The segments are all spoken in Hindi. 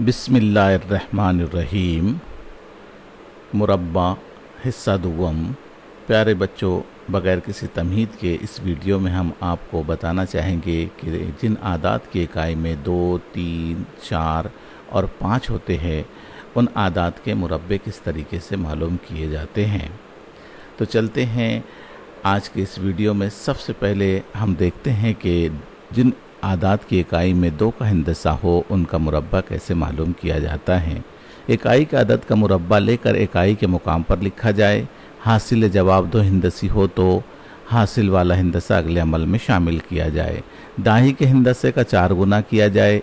बिस्मिल्लाहिर्रहमानिर्रहीम। मुरब्बा हिस्सा दुगम। प्यारे बच्चों, बग़ैर किसी तमहीद के इस वीडियो में हम आपको बताना चाहेंगे कि जिन आदात की इकाई में 2, 3, 4 और 5 होते हैं, उन आदात के मुरब्बे किस तरीके से मालूम किए जाते हैं। तो चलते हैं आज के इस वीडियो में। सबसे पहले हम देखते हैं कि जिन आदात की इकाई में 2 का हिंदसा हो, उनका मुरब्बा कैसे मालूम किया जाता है। इकाई के अदद का मुरब्बा लेकर इकाई के मुकाम पर लिखा जाए। हासिल जवाब 2 हिंदसी हो तो हासिल वाला हिंदसा अगले अमल में शामिल किया जाए। दाही के हिंदसे का 4 गुना किया जाए।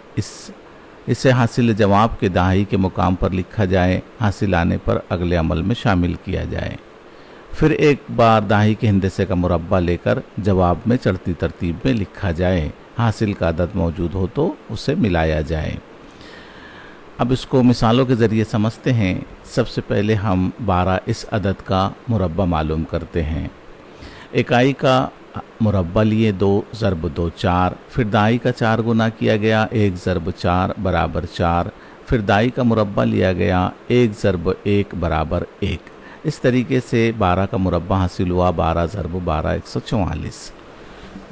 इसे हासिल जवाब के दाही के मुकाम पर लिखा जाए। हासिल आने पर अगले अमल में शामिल किया जाए। फिर एक बार दाही के हिंदसे का मुरब्बा लेकर जवाब में चढ़ती तरतीब में लिखा जाए। हासिल का अदद मौजूद हो तो उसे मिलाया जाए। अब इसको मिसालों के ज़रिए समझते हैं। सबसे पहले हम 12 इस अदद का मुरब्बा मालूम करते हैं। इकाई का मुरब्बा लिए 2 ज़रब 2 4, फिर दाई का 4 गुना किया गया 1 ज़रब 4 बराबर 4, फिर दाई का मुरब्बा लिया गया 1 ज़रब 1 बराबर 1। इस तरीके से 12 का मुरब्बा हासिल हुआ 12 ज़रब 12 144।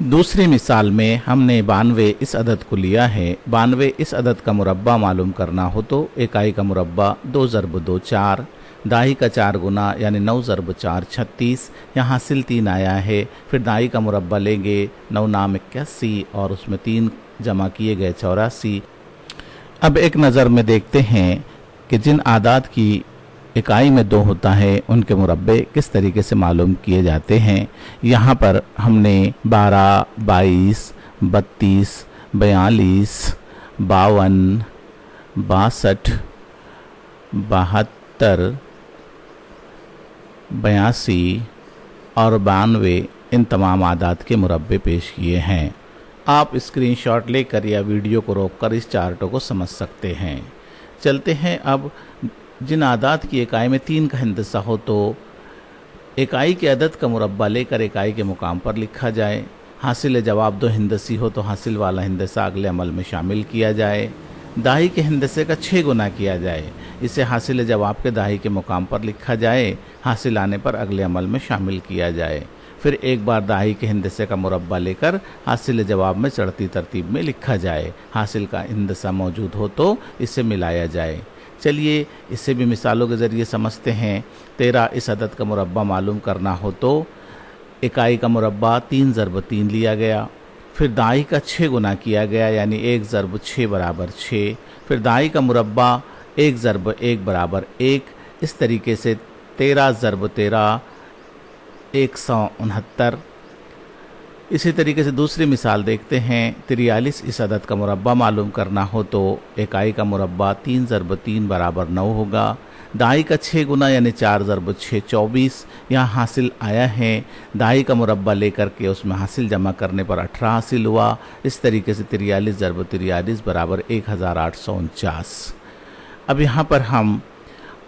दूसरी मिसाल में हमने 92 इस अदद को लिया है। 92 इस अदद का मुरब्बा मालूम करना हो तो इकाई का मुरब्बा 2 ज़रब 2 4, दाई का 4 गुना यानी 9 ज़रब 4 36। यहाँ हासिल 3 आया है। फिर दाई का मुरब्बा लेंगे 9 नाम 81 और उसमें 3 जमा किए गए 84। अब एक नज़र में देखते हैं कि जिन आदात की इकाई में 2 होता है, उनके मुरब्बे किस तरीके से मालूम किए जाते हैं। यहाँ पर हमने 12, 22, 32, 42, 52, 62, 72, 82 और 92 इन तमाम आदात के मुरब्बे पेश किए हैं। आप स्क्रीनशॉट लेकर या वीडियो को रोककर इस चार्टों को समझ सकते हैं। चलते हैं अब जिन आदात की इकाई में 3 का हिंदसा हो तो इकाई के अदद का मुरब्बा लेकर इकाई के मुकाम पर लिखा जाए। हासिल जवाब 2 हिंदसी हो तो हासिल वाला हिंदसा अगले अमल में शामिल किया जाए। दाही के हिंदसे का 6 गुना किया जाए। इसे हासिल जवाब के दाही के मुकाम पर लिखा जाए। हासिल आने पर अगले अमल में शामिल किया जाए। फिर एक बार दाही के हिंदसे का मुरब्बा लेकर हासिल जवाब में चढ़ती तरतीब में लिखा जाए। हासिल का हिंदसा मौजूद हो तो इसे मिलाया जाए। चलिए इसे भी मिसालों के ज़रिए समझते हैं। 13 इस अदद का मुरब्बा मालूम करना हो तो इकाई का मुरब्बा 3 ज़रब 3 लिया गया। फिर दाई का 6 गुना किया गया यानी 1 ज़रब 6 बराबर 6। फिर दाई का मुरब्बा 1 ज़रब 1 बराबर 1। इस तरीके से 13 ज़रब 13 169। इसी तरीके से दूसरी मिसाल देखते हैं। 43 इस अदद का मुरब्बा मालूम करना हो तो इकाई का मुरब्बा 3 ज़रब 3 बराबर 9 होगा। दाई का 6 गुना यानी 4 ज़रब 6 24। यहाँ हासिल आया है। दाई का मुरब्बा लेकर के उसमें हासिल जमा करने पर 18 हासिल हुआ। इस तरीके से 43 ज़रब 43 बराबर 1849। अब यहाँ पर हम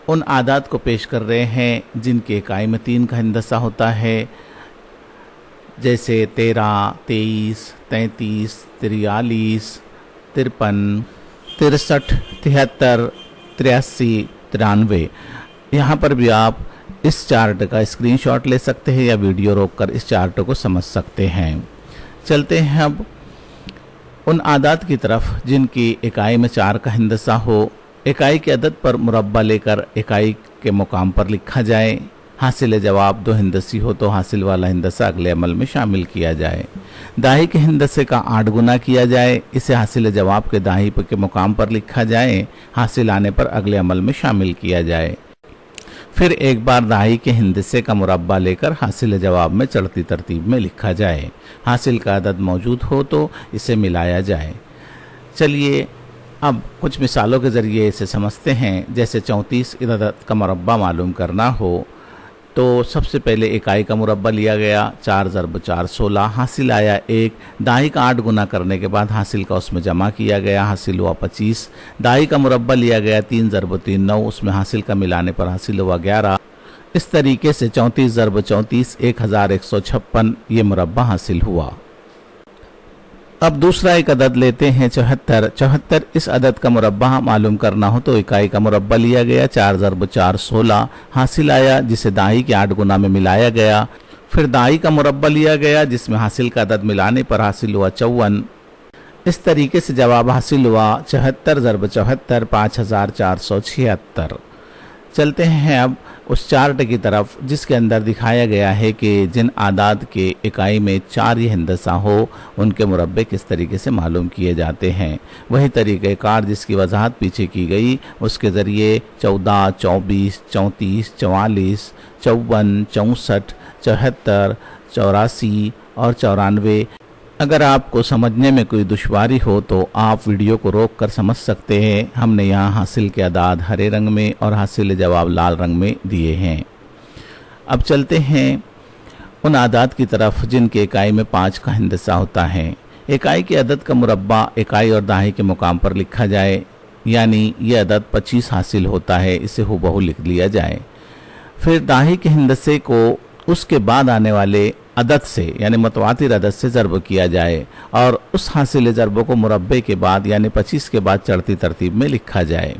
उन आदात को पेश कर रहे हैं जिनके इकाई में 3 का हिंदसा होता है, जैसे 13, 23, 33, 43, 53, 63, 73, 83, 93। यहाँ पर भी आप इस चार्ट का स्क्रीनशॉट ले सकते हैं या वीडियो रोककर इस चार्ट को समझ सकते हैं। चलते हैं अब उन आदात की तरफ जिनकी इकाई में 4 का हिंदसा हो। इकाई के अदद पर मुरब्बा लेकर इकाई के मुकाम पर लिखा जाए। हासिल जवाब 2 हिंदसी हो तो हासिल वाला हिंदसा अगले अमल में शामिल किया जाए। दाही के हिंदसे का 8 गुना किया जाए। इसे हासिल जवाब के दाही के मुकाम पर लिखा जाए। हासिल आने पर अगले अमल में शामिल किया जाए। फिर एक बार दाही के हिंदसे का मुरब्बा लेकर हासिल जवाब में चढ़ती तरतीब में लिखा जाए। हासिल का अदद मौजूद हो तो इसे मिलाया जाए। चलिए अब कुछ मिसालों के ज़रिए इसे समझते हैं। जैसे 34 इस अदद का मुरब्बा मालूम करना हो तो सबसे पहले इकाई का मुरब्बा लिया गया 4 ज़रब 4 16। हासिल आया 1। दाई का 8 गुना करने के बाद हासिल का उसमें जमा किया गया। हासिल हुआ 25। दाई का मुरब्बा लिया गया 3 ज़रब 3 9। उसमें हासिल का मिलाने पर हासिल हुआ 11। इस तरीके से 34 ज़रब 34 1156 ये मुरब्बा हासिल हुआ। अब दूसरा एक अदद लेते हैं 74। 74 इस अदद का मुरब्बा मालूम करना हो तो इकाई का मुरब्बा लिया गया, 4 ज़रब 4 16 हासिल आया, जिसे दाई के 8 गुना में मिलाया गया। फिर दाई का मुरब्बा लिया गया जिसमें हासिल का अदद मिलाने पर हासिल हुआ 54। इस तरीके से जवाब हासिल हुआ 74 ज़रब 74 5476। चलते हैं अब उस चार्ट की तरफ जिसके अंदर दिखाया गया है कि जिन आदाद के इकाई में 4 या हिंदसा हो उनके मुरब्बे किस तरीके से मालूम किए जाते हैं। वही तरीक़ेकार जिसकी वजाहत पीछे की गई, उसके ज़रिए 14, 24, 34, 44, 54, 64, 74, 84 और 94। अगर आपको समझने में कोई दुश्वारी हो तो आप वीडियो को रोक कर समझ सकते हैं। हमने यहाँ हासिल के अदाद हरे रंग में और हासिल जवाब लाल रंग में दिए हैं। अब चलते हैं उन आदाद की तरफ जिनके इकाई में 5 का हिंदसा होता है। इकाई के अदद का मुरब्बा इकाई और दाही के मुकाम पर लिखा जाए, यानी ये अदद 25 हासिल होता है, इसे हुबहू लिख लिया जाए। फिर दाही के हिंदसे को उसके बाद आने वाले अदद से यानी मुतवातिर अदद से ज़रब किया जाए और उस हासिल ज़रब को मुरब्बे के बाद यानी 25 के बाद चढ़ती तरतीब में लिखा जाए।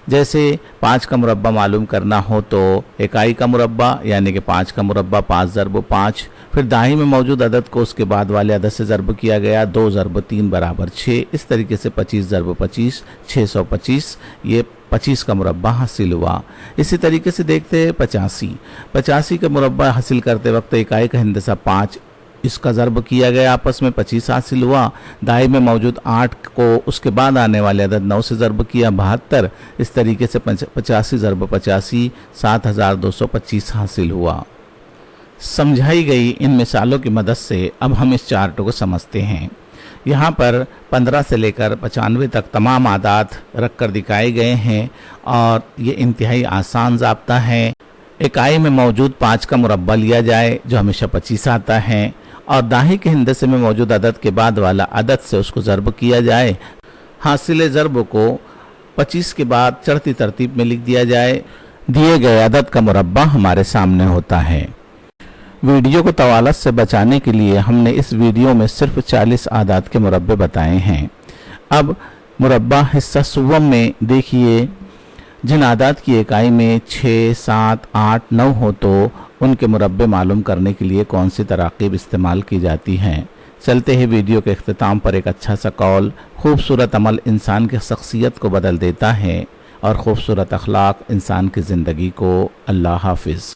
जैसे 5 का मुरब्बा मालूम करना हो तो इकाई का मुरब्बा यानी कि 5 का मुरब्बा 5 ज़रब 5, फिर दाही में मौजूद अदद को उसके बाद वाले अदद से ज़रब किया गया, 2 ज़रब 3 बराबर 6। इस तरीके से 25 ज़रब 25 625, ये 25 का मुरब्बा हासिल हुआ। इसी तरीके से देखते हैं 85 का मुरब्बा हासिल करते वक्त इकाई का हिंदसा 5, इसका ज़रब किया गया, आपस में 25 हासिल हुआ। दाई में मौजूद 8 को उसके बाद आने वाले अदद 9 से ज़रब किया, 72। इस तरीके से 85 ज़रब 85 7225 हासिल हुआ। समझाई गई इन मिसालों की मदद से अब हम इस चार्ट को समझते हैं। यहाँ पर 15 से लेकर 95 तक तमाम आदाद रख कर दिखाए गए हैं और ये इंतहाई आसान ज़ाब्ता है। इकाई में मौजूद 5 का मुरब्बा लिया जाए जो हमेशा 25 आता है और दाही के हिंदसे में मौजूद अदद के बाद वाला अदद से उसको ज़रब किया जाए। हासिल ज़रब को 25 के बाद चढ़ती तरतीब में लिख दिया जाए। दिए गए अदद का मुरब्बा हमारे सामने होता है। वीडियो को तवालत से बचाने के लिए हमने इस वीडियो में सिर्फ 40 आदाद के मुरब्बे बताए हैं। अब मुरब्बा हिस्सा सुवम में देखिए, जिन आदाद की इकाई में 6, 7, 8, 9 हो तो उनके मुरब्बे मालूम करने के लिए कौन सी तराकीब इस्तेमाल की जाती हैं। चलते हैं वीडियो के अख्तिताम पर एक अच्छा सा कौल। खूबसूरत अमल इंसान की शख्सियत को बदल देता है और खूबसूरत अखलाक इंसान की ज़िंदगी को। अल्लाह हाफिज़।